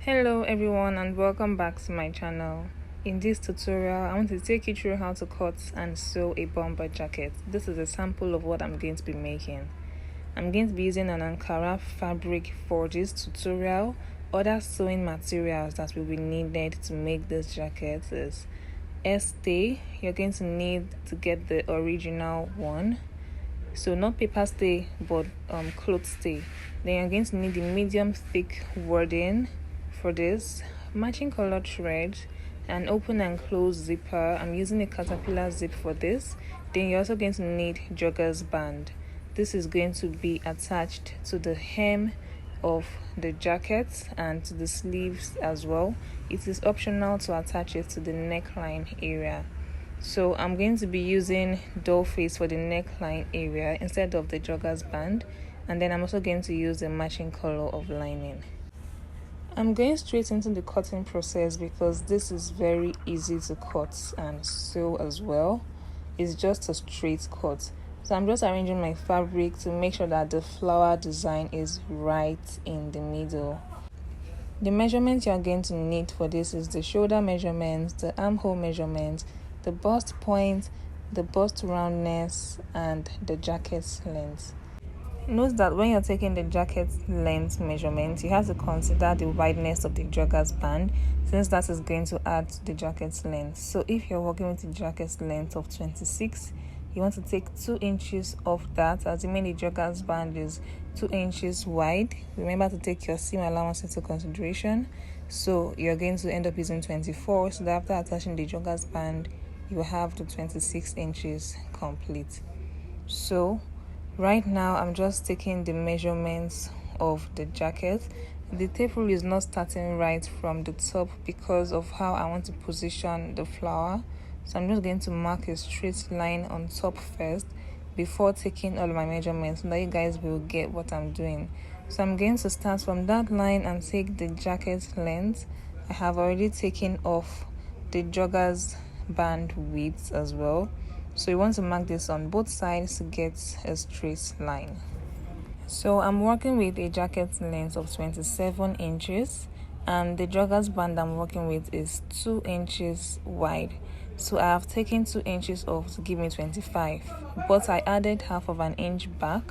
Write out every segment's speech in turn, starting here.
Hello everyone and welcome back to my channel. In this tutorial, I want to take you through how to cut and sew a bomber jacket. This is a sample of what I'm going to be making. I'm going to be using an Ankara fabric for this tutorial. Other sewing materials that will be needed to make this jacket is stay. You're going to need to get the original one. So not paper stay but cloth stay. Then you're going to need the medium thick wording for this, matching color thread, an open and close zipper. I'm using a caterpillar zip for this. Then you're also going to need jogger's band. This is going to be attached to the hem of the jacket and to the sleeves as well. It is optional to attach it to the neckline area. So I'm going to be using doll face for the neckline area instead of the jogger's band, and then I'm also going to use the matching color of lining. I'm going straight into the cutting process because this is very easy to cut and sew as well. It's just a straight cut. So I'm just arranging my fabric to make sure that the flower design is right in the middle. The measurements you're going to need for this is the shoulder measurements, the armhole measurements, the bust point, the bust roundness, and the jacket's length. Note that when you're taking the jacket length measurement, you have to consider the wideness of the jogger's band, since that is going to add to the jacket's length. So if you're working with the jacket's length of 26, you want to take 2 inches off that, assuming the jogger's band is 2 inches wide. Remember to take your seam allowance into consideration. So you're going to end up using 24, so that after attaching the jogger's band, you will have the 26 inches complete. So right now I'm just taking the measurements of the jacket. The tape rule is not starting right from the top because of how I want to position the flower. So I'm just going to mark a straight line on top first before taking all of my measurements so that you guys will get what I'm doing. So I'm going to start from that line and take the jacket length. I have already taken off the jogger's band width as well. So you want to mark this on both sides to get a straight line. So I'm working with a jacket length of 27 inches and the jogger's band I'm working with is 2 inches wide. So I have taken 2 inches off to give me 25, but I added half of an inch back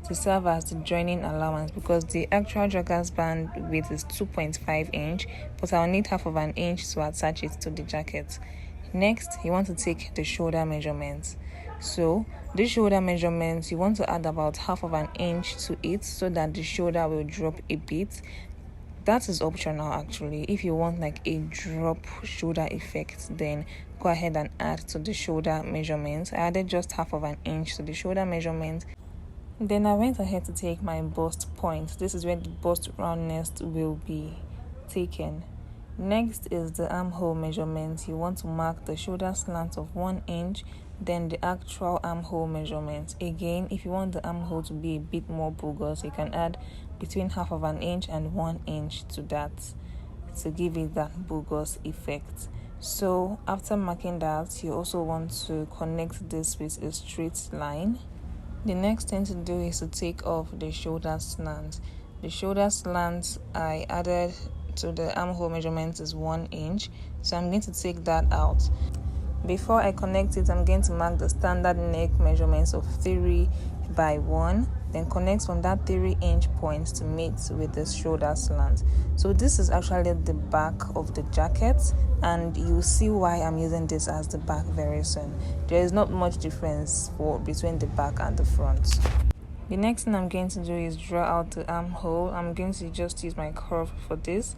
to serve as the joining allowance because the actual jogger's band width is 2.5 inch, but I'll need half of an inch to attach it to the jacket. Next, you want to take the shoulder measurements. So the shoulder measurements, you want to add about half of an inch to it so that the shoulder will drop a bit. That is optional actually. If you want like a drop shoulder effect, then go ahead and add to the shoulder measurements. I added just half of an inch to the shoulder measurement. Then I went ahead to take my bust point. This is where the bust roundness will be taken. Next is the armhole measurement. You want to mark the shoulder slant of 1 inch, then the actual armhole measurement. Again, if you want the armhole to be a bit more bogus, you can add between half of an inch and 1 inch to that to give it that bogus effect. So after marking that, you also want to connect this with a straight line. The next thing to do is to take off the shoulder slant. The shoulder slant I added to the armhole measurement is 1 inch, so I'm going to take that out. Before I connect it, I'm going to mark the standard neck measurements of 3 by 1, then connect from that 3-inch point to mate with the shoulder slant. So this is actually the back of the jacket, and you'll see why I'm using this as the back very soon. There is not much difference between the back and the front. The next thing I'm going to do is draw out the armhole. I'm going to just use my curve for this.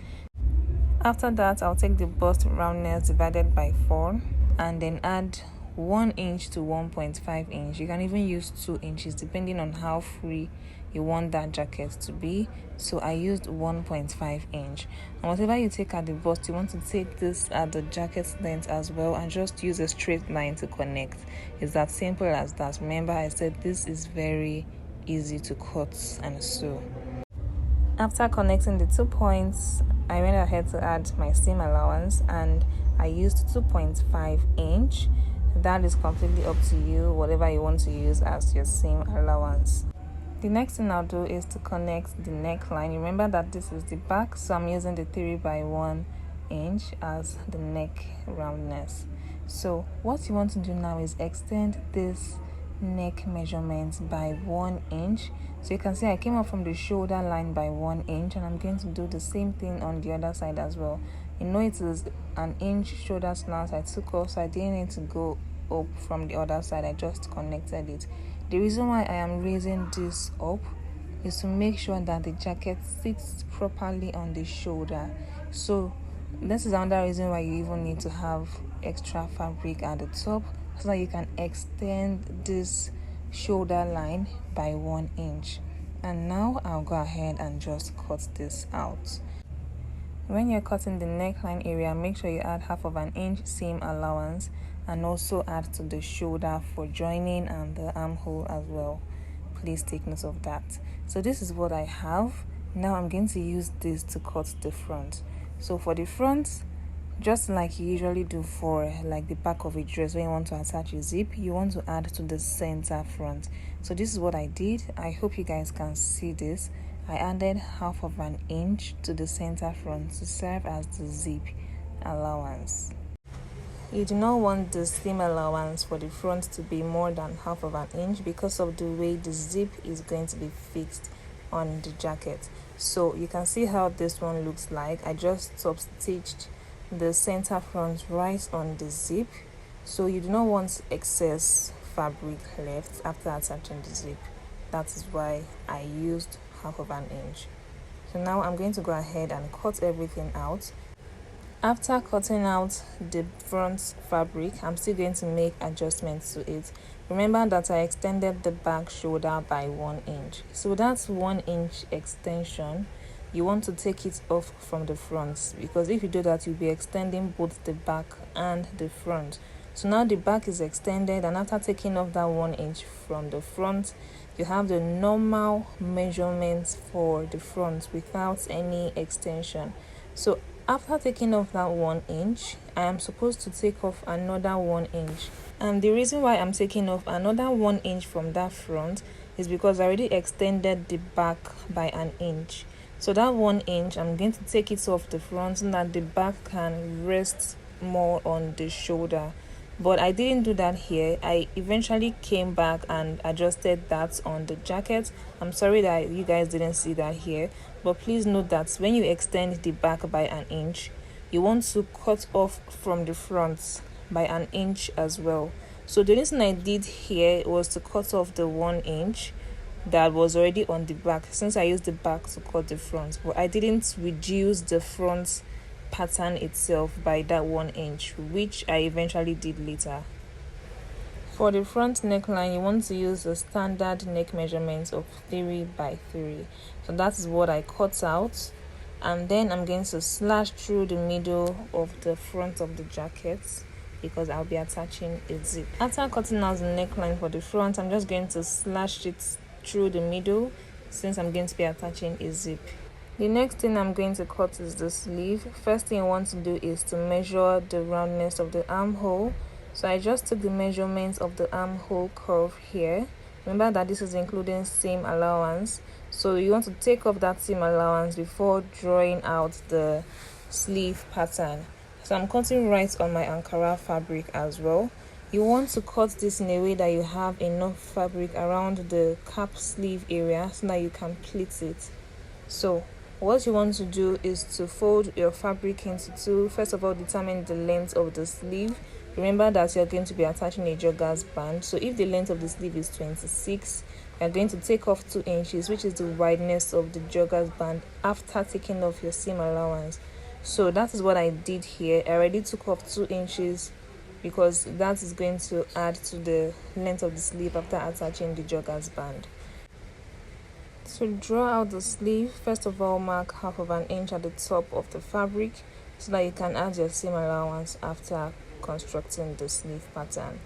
After that, I'll take the bust roundness divided by 4 and then add 1 inch to 1.5 inch. You can even use 2 inches depending on how free you want that jacket to be. So I used 1.5 inch. And whatever you take at the bust, you want to take this at the jacket length as well and just use a straight line to connect. It's that simple as that. Remember, I said this is very easy to cut and sew. After connecting the 2 points, I went ahead to add my seam allowance and I used 2.5 inch. That is completely up to you, whatever you want to use as your seam allowance. The next thing I'll do is to connect the neckline. Remember that this is the back, so I'm using the 3 by 1 inch as the neck roundness. So what you want to do now is extend this neck measurement by 1 inch. So you can see I came up from the shoulder line by 1 inch, and I'm going to do the same thing on the other side as well. You know, it is an inch shoulder slant I took off, so I didn't need to go up from the other side. I just connected it. The reason why I am raising this up is to make sure that the jacket sits properly on the shoulder. So this is another reason why you even need to have extra fabric at the top, so that you can extend this shoulder line by 1 inch. And now I'll go ahead and just cut this out. When you're cutting the neckline area, make sure you add 1/2 inch seam allowance, and also add to the shoulder for joining and the armhole as well. Please take note of that. So this is what I have. Now I'm going to use this to cut the front. So for the front, just like you usually do for like the back of a dress, when you want to attach a zip, you want to add to the center front. So this is what I did. I hope you guys can see this. I added 1/2 inch to the center front to serve as the zip allowance. You do not want the seam allowance for the front to be more than 1/2 inch because of the way the zip is going to be fixed on the jacket. So you can see how this one looks like. I just top stitched the center front right on the zip, so you do not want excess fabric left after attaching the zip. That is why I used 1/2 inch. So now I'm going to go ahead and cut everything out. After cutting out the front fabric, I'm still going to make adjustments to it. Remember that I extended the back shoulder by 1 inch. So that's 1 inch extension. You want to take it off from the front, because if you do that, you'll be extending both the back and the front. So now the back is extended, and after taking off that 1 inch from the front, you have the normal measurements for the front without any extension. So after taking off that 1 inch, I am supposed to take off another 1 inch. And the reason why I'm taking off another 1 inch from that front is because I already extended the back by 1 inch. So that 1 inch, I'm going to take it off the front so that the back can rest more on the shoulder. But I didn't do that here. I eventually came back and adjusted that on the jacket. I'm sorry that you guys didn't see that here, but please note that when you extend the back by 1 inch, you want to cut off from the front by 1 inch as well. So the reason I did here was to cut off the 1 inch that was already on the back, since I used the back to cut the front, but I didn't reduce the front pattern itself by that 1 inch, which I eventually did later. For the front neckline, you want to use a standard neck measurement of 3 by 3. So that is what I cut out, and then I'm going to slash through the middle of the front of the jacket because I'll be attaching a zip. After cutting out the neckline for the front, I'm just going to slash it through the middle since I'm going to be attaching a zip. The next thing I'm going to cut is the sleeve. First thing I want to do is to measure the roundness of the armhole. So I just took the measurements of the armhole curve here. Remember that this is including seam allowance, so you want to take off that seam allowance before drawing out the sleeve pattern. So I'm cutting right on my Ankara fabric as well. You want to cut this in a way that you have enough fabric around the cap sleeve area so that you can pleat it. So what you want to do is to fold your fabric into two. First of all, determine the length of the sleeve. Remember that you're going to be attaching a jogger's band. So if the length of the sleeve is 26, you're going to take off 2 inches, which is the wideness of the jogger's band, after taking off your seam allowance. So that is what I did here. I already took off 2 inches because that is going to add to the length of the sleeve after attaching the jogger's band. To draw out the sleeve, first of all, mark 1/2 inch at the top of the fabric so that you can add your seam allowance after constructing the sleeve pattern.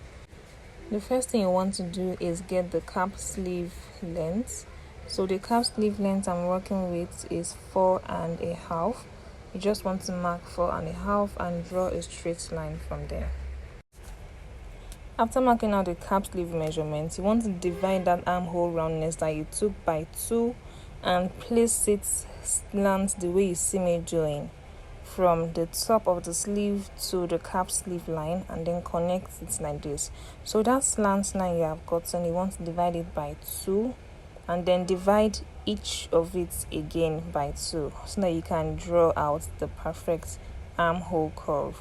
The first thing you want to do is get the cap sleeve length. So the cap sleeve length I'm working with is 4.5. You just want to mark 4.5 and draw a straight line from there. After marking out the cap sleeve measurement, you want to divide that armhole roundness that you took by 2 and place it slant the way you see me doing, from the top of the sleeve to the cap sleeve line, and then connect it like this. So that slant line you have gotten, you want to divide it by 2 and then divide each of it again by 2 so that you can draw out the perfect armhole curve.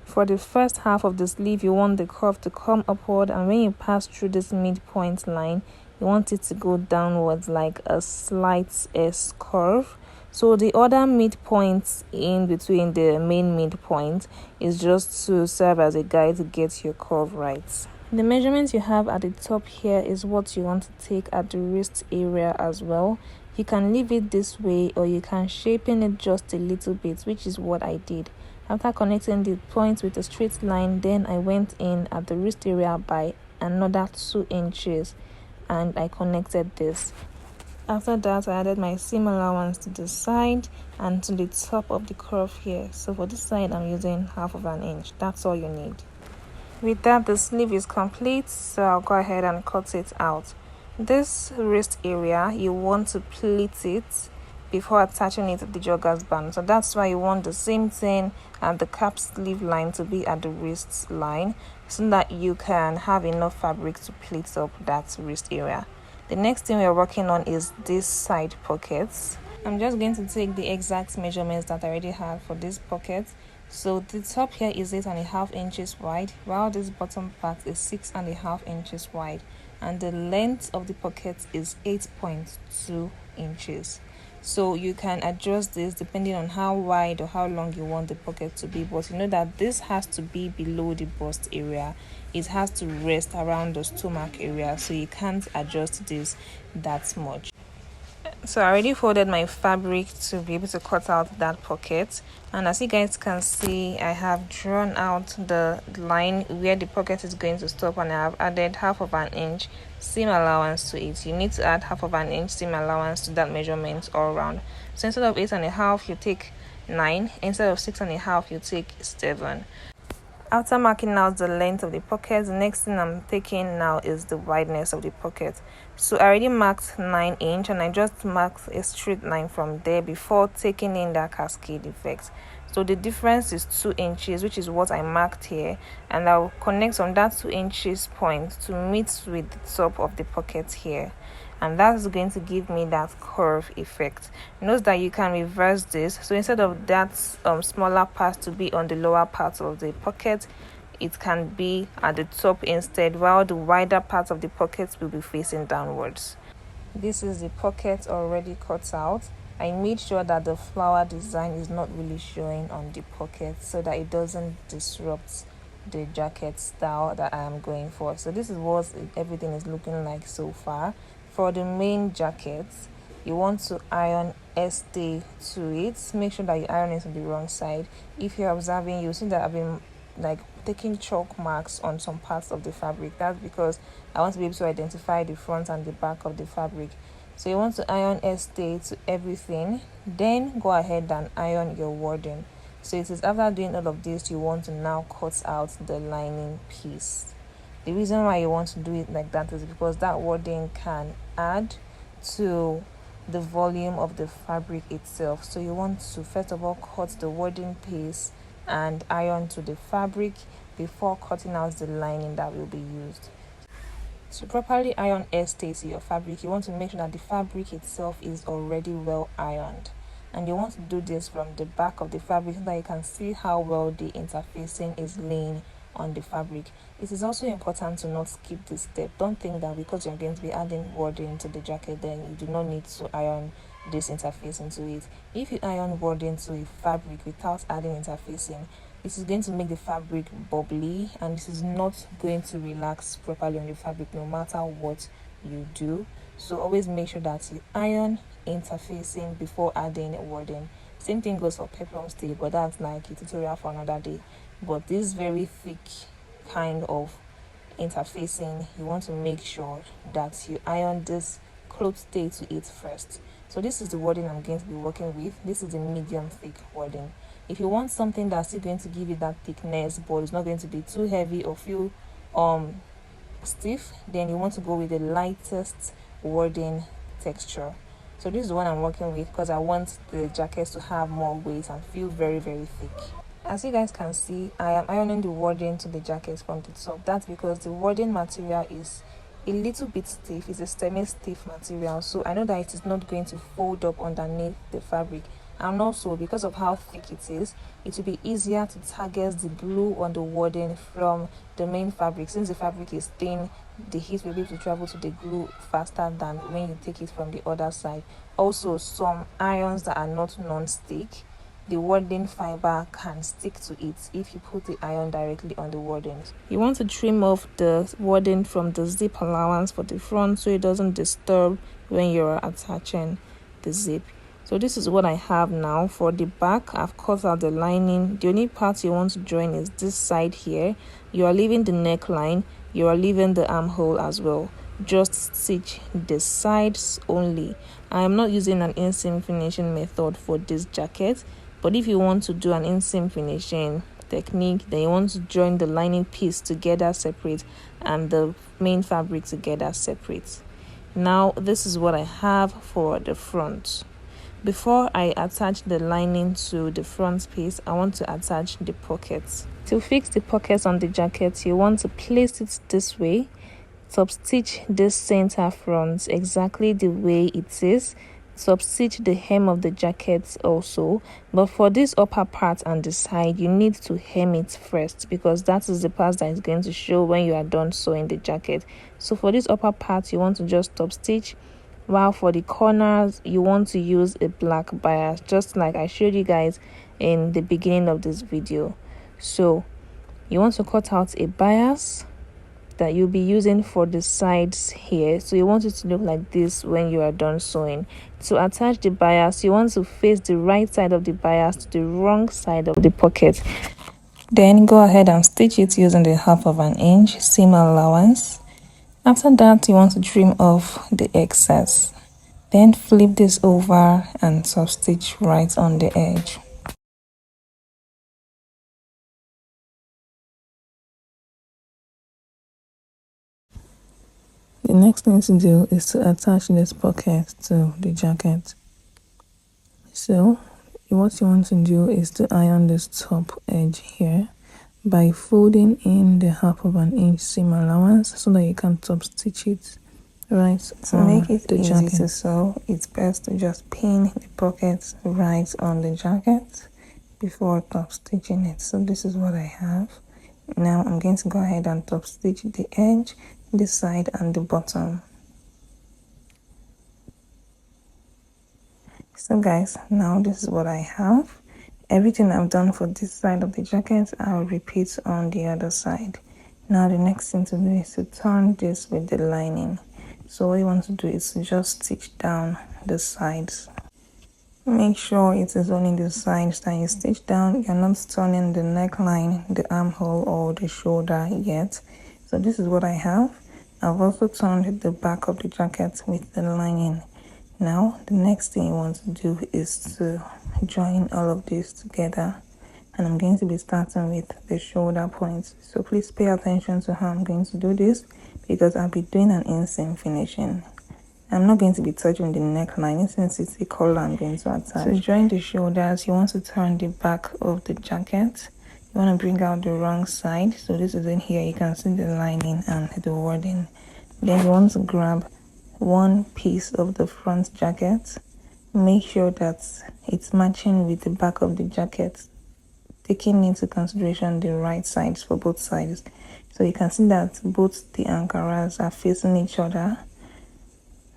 For the first half of the sleeve, you want the curve to come upward, and when you pass through this midpoint line, you want it to go downwards like a slight S curve. So the other midpoint in between the main midpoint is just to serve as a guide to get your curve right. The measurements you have at the top here is what you want to take at the wrist area as well. You can leave it this way, or you can shapen it just a little bit, which is what I did. After connecting the points with a straight line, then I went in at the wrist area by another 2 inches and I connected this. After that, I added my seam allowance to the side and to the top of the curve here. So for this side, I'm using 1/2 inch. That's all you need. With that, the sleeve is complete, so I'll go ahead and cut it out. This wrist area, you want to pleat it before attaching it to the joggers band. So that's why you want the same thing and the cap sleeve line to be at the wrist line, so that you can have enough fabric to pleat up that wrist area. The next thing we're working on is this side pockets. I'm just going to take the exact measurements that I already had for this pocket. So the top here is 8.5 inches wide, while this bottom part is 6.5 inches wide, and the length of the pocket is 8.2 inches. So you can adjust this depending on how wide or how long you want the pocket to be, but you know that this has to be below the bust area. It has to rest around the stomach area, so you can't adjust this that much. So I already folded my fabric to be able to cut out that pocket, and as you guys can see, I have drawn out the line where the pocket is going to stop, and I have added 1/2 inch seam allowance to it. You need to add 1/2 inch seam allowance to that measurement all around. So instead of 8.5, you take 9. Instead of 6.5, you take 7. After marking out the length of the pocket, the next thing I'm taking now is the wideness of the pocket. So I already marked 9 inch, and I just marked a straight line from there before taking in that cascade effect. So the difference is 2 inches, which is what I marked here, and I'll connect on that 2 inches point to meet with the top of the pocket here, and that's going to give me that curve effect. Note that you can reverse this, so instead of that smaller part to be on the lower part of the pocket, it can be at the top instead, while the wider part of the pocket will be facing downwards. This is the pocket already cut out. I made sure that the flower design is not really showing on the pocket so that it doesn't disrupt the jacket style that I am going for. So this is what everything is looking like so far. For the main jacket, you want to iron stay to it. Make sure that you iron it on the wrong side. If you're observing, you'll see that I've been taking chalk marks on some parts of the fabric. That's because I want to be able to identify the front and the back of the fabric. So you want to iron stay to everything, then go ahead and iron your wording. So it is after doing all of this, you want to now cut out the lining piece. The reason why you want to do it like that is because that wording can add to the volume of the fabric itself. So you want to first of all cut the wording piece and iron to the fabric before cutting out the lining that will be used. To properly iron stay to your fabric, you want to make sure that the fabric itself is already well ironed, and you want to do this from the back of the fabric so that you can see how well the interfacing is laying on the fabric. It is also important to not skip this step. Don't think that because you're going to be adding wording to the jacket, then you do not need to iron this interfacing to it. If you iron wording to a fabric without adding interfacing, this is going to make the fabric bubbly, and this is not going to relax properly on the fabric no matter what you do. So always make sure that you iron interfacing before adding wording. Same thing goes for peplum stay, but that's like a tutorial for another day. But this very thick kind of interfacing, you want to make sure that you iron this cloth stay to it first. So this is the wording I'm going to be working with. This is the medium thick wording. If you want something that's still going to give you that thickness but it's not going to be too heavy or feel stiff, then you want to go with the lightest wording texture. So this is the one I'm working with because I want the jackets to have more weight and feel very thick. As you guys can see, I am ironing the wording to the jacket from the top. That's because the wording material is a little bit stiff. It's a semi-stiff material, so I know that it is not going to fold up underneath the fabric. And also, because of how thick it is, it will be easier to target the glue on the wording from the main fabric. Since the fabric is thin, the heat will be able to travel to the glue faster than when you take it from the other side. Also, some irons that are not non-stick, the wording fiber can stick to it if you put the iron directly on the wording. You want to trim off the wording from the zip allowance for the front so it doesn't disturb when you're attaching the zip. So this is what I have now. For the back, I've cut out the lining. The only part you want to join is this side here. You are leaving the neckline, you are leaving the armhole as well. Just stitch the sides only. I am not using an inseam finishing method for this jacket, but if you want to do an inseam finishing technique, then you want to join the lining piece together separate and the main fabric together separate. Now this is what I have for the front. Before I attach the lining to the front piece, I want to attach the pockets. To fix the pockets on the jacket, you want to place it this way, top stitch this center front exactly the way it is, top stitch the hem of the jacket also, but for this upper part and the side, you need to hem it first because that is the part that is going to show when you are done sewing the jacket. So for this upper part, you want to just top stitch, while for the corners you want to use a black bias, just like I showed you guys in the beginning of this video. So you want to cut out a bias that you'll be using for the sides here, so you want it to look like this when you are done sewing. To attach the bias, you want to face the right side of the bias to the wrong side of the pocket, then go ahead and stitch it using the 1/2 inch seam allowance. After that, you want to trim off the excess, then flip this over and top stitch right on the edge. The next thing to do is to attach this pocket to the jacket. So what you want to do is to iron this top edge here by folding in the 1/2 inch seam allowance so that you can top stitch it right to make it easy to sew. It's best to just pin the pockets right on the jacket before top stitching it. So this is what I have. Now I'm going to go ahead and top stitch the edge, this side and the bottom. So guys, now this is what I have. Everything I've done for this side of the jacket, I'll repeat on the other side. Now the next thing to do is to turn this with the lining. So what you want to do is to just stitch down the sides. Make sure it is only the sides that you stitch down. You're not turning the neckline, the armhole or the shoulder yet. So this is what I have. I've also turned the back of the jacket with the lining. Now the next thing you want to do is to join all of this together, and I'm going to be starting with the shoulder points. So please pay attention to how I'm going to do this because I'll be doing an inseam finishing. I'm not going to be touching the neckline since it's a collar I'm going to attach. So join the shoulders, you want to turn the back of the jacket. You want to bring out the wrong side. So this is in here, you can see the lining and the wording. Then you want to grab one piece of the front jacket. Make sure that it's matching with the back of the jacket, taking into consideration the right sides for both sides. So you can see that both the Ankaras are facing each other.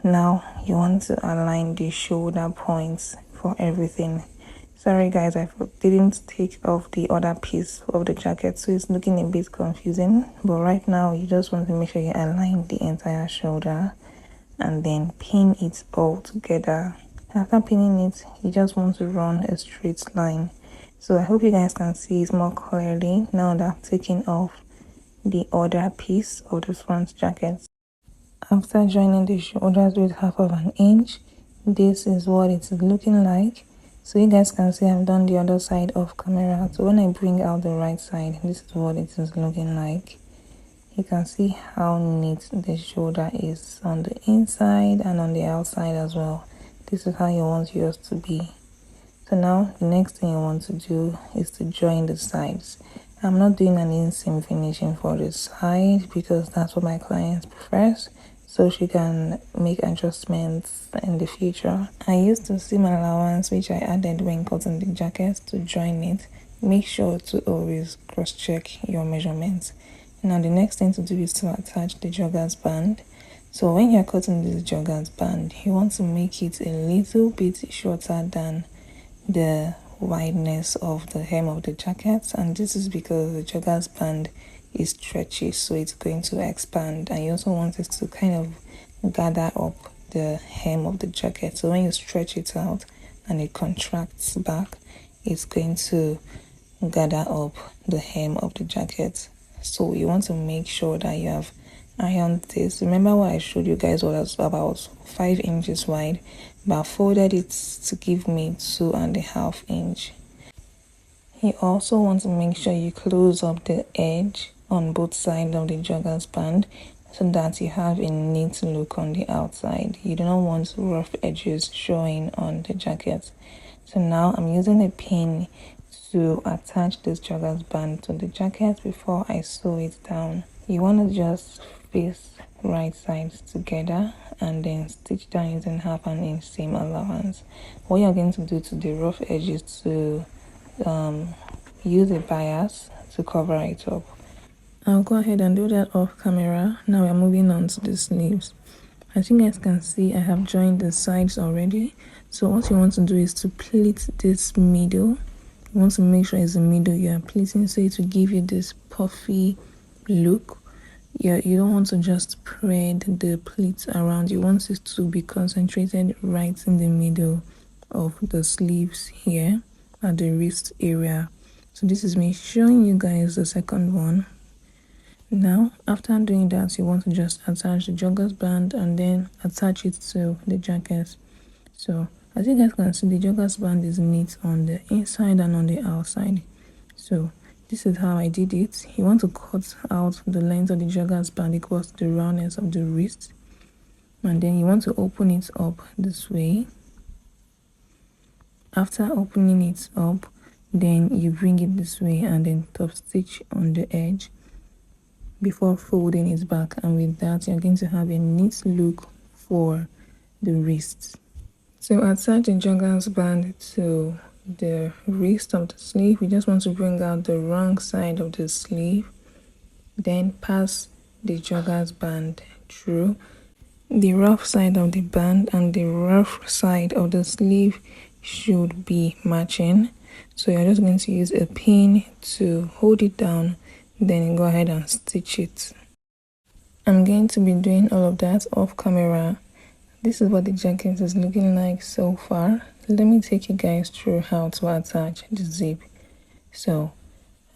Now you want to align the shoulder points for everything. Sorry guys, I didn't take off the other piece of the jacket, so it's looking a bit confusing, but right now you just want to make sure you align the entire shoulder and then pin it all together. After pinning it, you just want to run a straight line. So I hope you guys can see it more clearly now that I've taken off the other piece of the front jacket. After joining the shoulders with 1/2 inch, this is what it's looking like. So you guys can see I've done the other side of camera. So when I bring out the right side, this is what it is looking like. You can see how neat the shoulder is on the inside and on the outside as well. This is how you want yours to be. So now the next thing you want to do is to join the sides. I'm not doing an inseam finishing for the side because that's what my client prefers, so she can make adjustments in the future. I used to seam allowance which I added when cutting the jacket to join it. Make sure to always cross-check your measurements. Now the next thing to do is to attach the joggers band. So when you're cutting this joggers band, you want to make it a little bit shorter than the wideness of the hem of the jacket, and this is because the joggers band is stretchy, so it's going to expand, and you also want it to kind of gather up the hem of the jacket. So when you stretch it out and it contracts back, it's going to gather up the hem of the jacket. So you want to make sure that you have ironed this. Remember what I showed you guys was about 5 inches wide, but I folded it to give me 2.5 inches. You also want to make sure you close up the edge on both sides of the joggers band so that you have a neat look on the outside. You do not want rough edges showing on the jacket. So now I'm using a pin to attach this joggers band to the jacket before I sew it down. You want to just face right sides together and then stitch down using 1/2 inch seam allowance. What you're going to do to the rough edges to use a bias to cover it up. I'll go ahead and do that off camera. Now we're moving on to the sleeves. As you guys can see, I have joined the sides already. So what you want to do is to pleat this middle. You want to make sure it's the middle you are pleating, so it will give you this puffy look. You don't want to just spread the pleats around. You want it to be concentrated right in the middle of the sleeves here at the wrist area. So this is me showing you guys the second one. Now after doing that, you want to just attach the joggers band and then attach it to the jacket. So as you guys can see, the joggers band is neat on the inside and on the outside. So this is how I did it. You want to cut out the length of the joggers band equals to the roundness of the wrist, and then you want to open it up this way. After opening it up, then you bring it this way and then top stitch on the edge before folding it back, and with that you're going to have a neat look for the wrist. To attach the joggers band to the wrist of the sleeve, we just want to bring out the wrong side of the sleeve, then pass the joggers band through. The rough side of the band and the rough side of the sleeve should be matching, so you're just going to use a pin to hold it down, then go ahead and stitch it. I'm going to be doing all of that off camera. This is what the jacket is looking like so far. Let me take you guys through how to attach the zip. So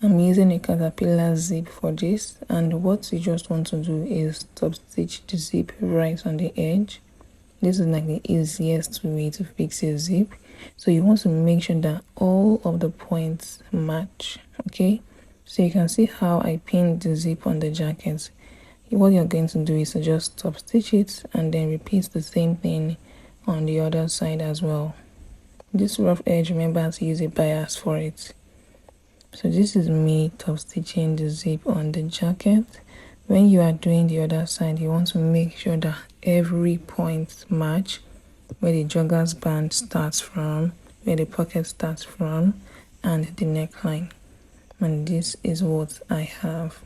I'm using a caterpillar zip for this, and what you just want to do is top stitch the zip right on the edge. This is like the easiest way to fix a zip. So you want to make sure that all of the points match. Okay, so you can see how I pinned the zip on the jacket. What you're going to do is to just top stitch it and then repeat the same thing on the other side as well. This rough edge, remember to use a bias for it. So this is me top stitching the zip on the jacket. When you are doing the other side, you want to make sure that every point match, where the joggers band starts from, where the pocket starts from, and the neckline. And this is what I have.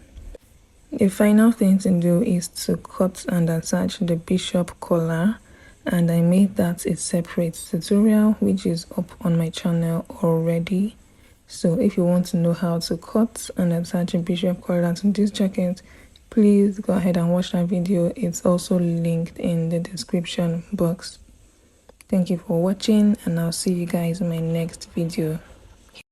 The final thing to do is to cut and attach the bishop collar, and I made that a separate tutorial which is up on my channel already. So if you want to know how to cut and attach a bishop collar to this jacket, please go ahead and watch that video. It's also linked in the description box. Thank you for watching, and I'll see you guys in my next video.